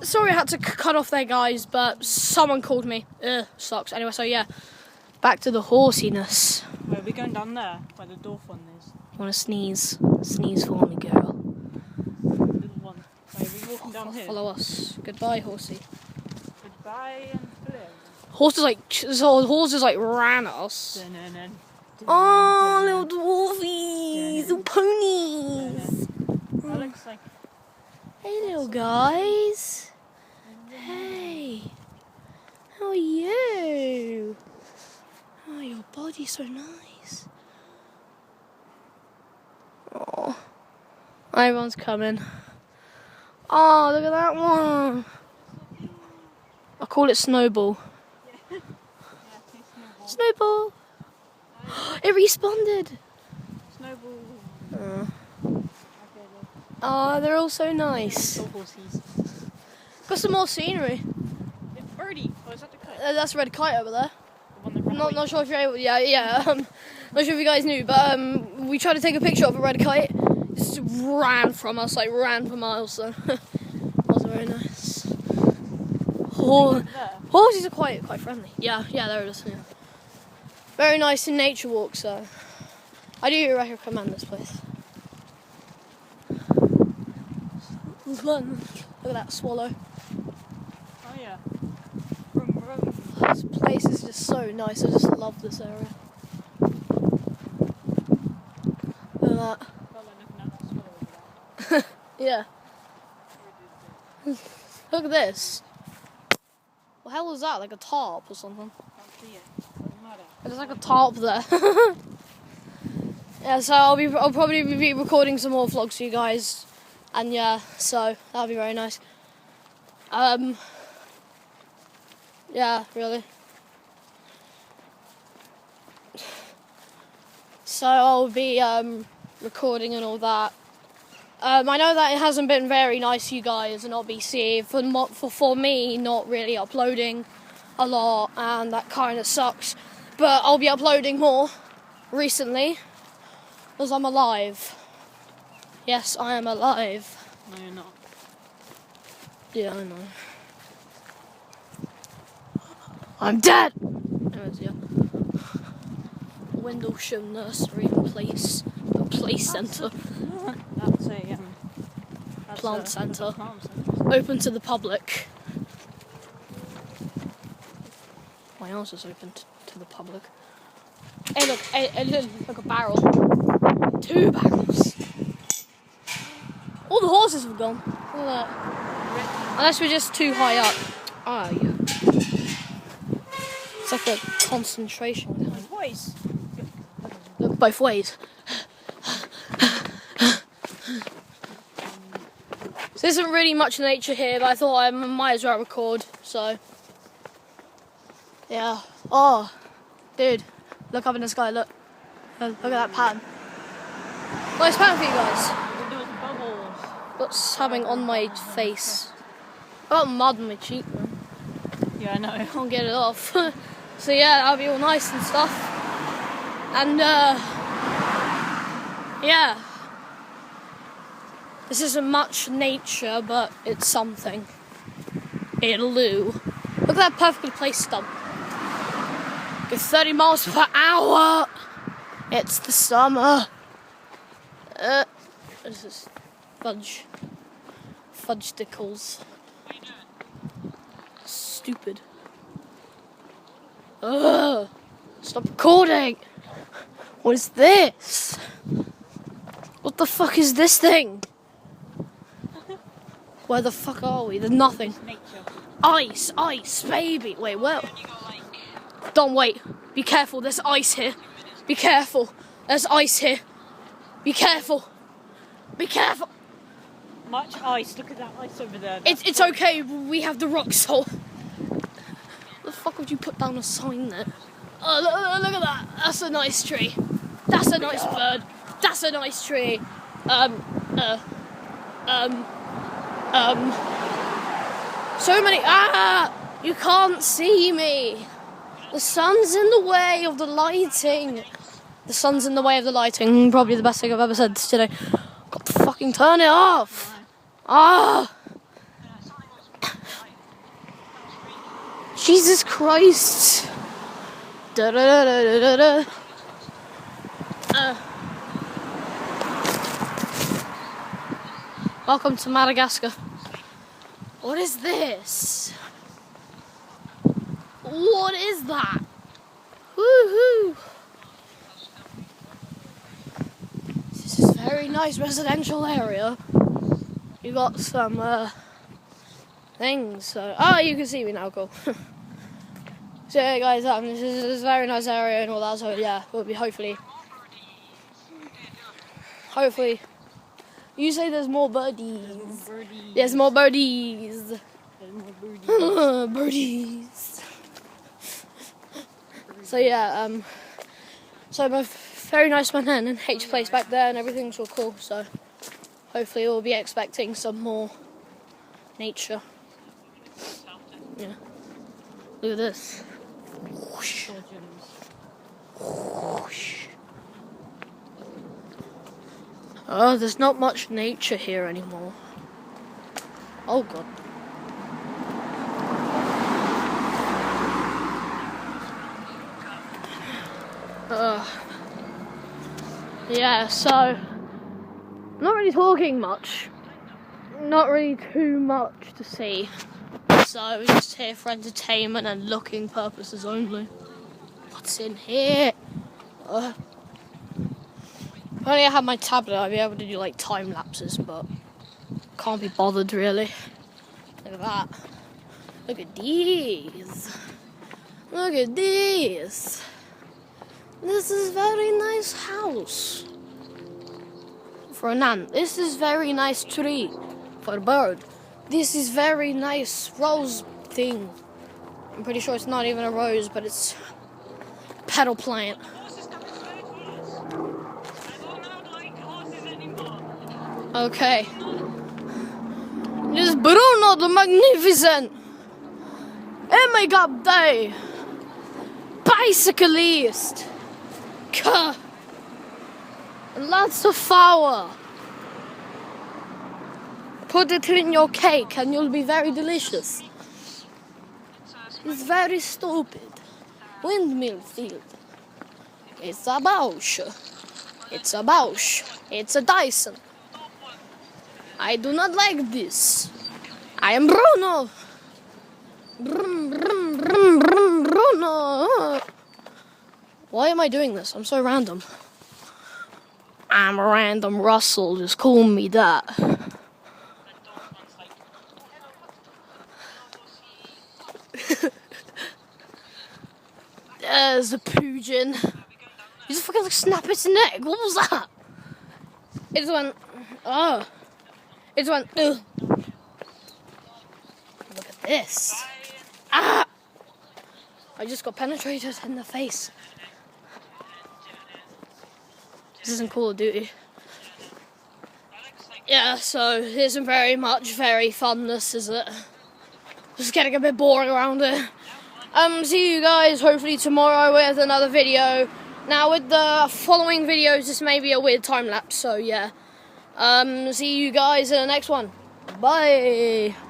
sorry I had to cut off there, guys, but someone called me. Sucks. Anyway, so yeah, back to the horsiness. Wait, we're going down there, where the dwarf one is. You wanna sneeze? Sneeze for me, girl. Little one. Wait, we're walking down here. Follow us. Goodbye, horsey. Goodbye and hello. Horses like ran us. Oh, little dwarfies, little ponies. That looks like... Hey, little guys. Hey. How are you? Oh, your body's so nice. Oh, everyone's coming. Oh, look at that one. I call it Snowball. Snowball. It responded. Snowball. Oh, they're all so nice. Horses. Got some more scenery. Birdie. Oh, is that the kite? That's a red kite over there. The one that ran away. Not sure if you're able. Yeah. Not sure if you guys knew, but we tried to take a picture of a red kite. It just ran from us, like ran for miles. So that was very nice. Horses are quite friendly. Yeah, there it is. Yeah. Very nice in nature walk. So I do recommend this place. Look at that swallow. Oh yeah. Vroom, vroom. This place is just so nice. I just love this area. Look at that. Yeah. Look at this. What the hell is that? Like a tarp or something? There's like a tarp there. Yeah, so I'll probably be recording some more vlogs for you guys. And yeah, so that'll be very nice. Yeah, really. So I'll be recording and all that. I know that it hasn't been very nice, you guys, and obviously for me not really uploading a lot, and that kind of sucks. But I'll be uploading more recently because I'm alive. Yes, I am alive. No, you're not. Yeah, I know. I'm dead! Anyways, yeah. Windlesham Nursery Place. The place centre. That's a Plant centre. Plant centre. Open to the public. My house is open to the public. Hey look, look, a barrel. 2 barrels. All the horses have gone. Look at that. Unless we're just too high up. Ah, yeah. It's like a concentration kind. Voice. Look both ways. So there isn't really much nature here, but I thought I might as well record, so yeah. Oh, dude, look up in the sky, look. Look at that pattern. Nice pattern for you guys. What's having on my face? I got mud on my cheek, man. Yeah, I know. I can't get it off. So yeah, that'll be all nice and stuff. And yeah. This isn't much nature, but it's something. It'll do. Look at that perfectly placed stump. Go 30 miles per hour. It's the summer. This is fudge. Fudge-dickles. What are you doing? Stupid. Ugh. Stop recording. What is this? What the fuck is this thing? Where the fuck are we? There's nothing. Nature. Ice, baby. Wait, where? Don't wait. Be careful. There's ice here. Be careful. There's ice here. Be careful. Be careful. Much ice. Look at that ice over there. It's okay. We have the rock salt. The fuck would you put down a sign there? Oh, look at that. That's a nice tree. That's a nice bird. That's a nice tree. So many. You can't see me. The sun's in the way of the lighting. The sun's in the way of the lighting. Probably the best thing I've ever said today. Got to fucking turn it off. Jesus Christ. Da da da da da da. Welcome to Madagascar. What is this? What is that? Woohoo! This is a very nice residential area. You got some things. So, oh, you can see me now. Cool. So yeah, guys, this is a very nice area and all that. So yeah, we'll be hopefully. You say there's more birdies. There's more birdies. Birdies. So yeah, so my very nice man and H place back there and everything's all cool. So hopefully we'll be expecting some more nature. Yeah. Look at this. Whoosh. Whoosh. Oh, there's not much nature here anymore. Oh god. Yeah, so I'm not really talking much. Not really too much to see. So we're just here for entertainment and looking purposes only. What's in here? If only I had my tablet, I'd be able to do like time lapses, but can't be bothered really. Look at that. Look at these. Look at these. This is very nice house for an ant. This is very nice tree for a bird. This is very nice rose thing. I'm pretty sure it's not even a rose, but it's a petal plant. Okay. This is Bruno the Magnificent. Oh my god, day. Bicyclist. Lots of flour. Put it in your cake and you'll be very delicious. It's very stupid. Windmill field. It's a Bosch. It's a Bosch. It's a Dyson. I do not like this. I am Bruno. Brum, brum, brum, brum, Bruno. Why am I doing this? I'm so random. I'm a random Russell. Just call me that. There's a pigeon. You just fucking snap its neck. What was that? It just went. Oh. It just went. Ugh. Look at this. Ah! I just got penetrated in the face. This isn't Call of Duty. Yeah, so it isn't very funness, is it? Just getting a bit boring around it. See you guys hopefully tomorrow with another video. Now with the following videos, this may be a weird time lapse, so yeah. See you guys in the next one. Bye.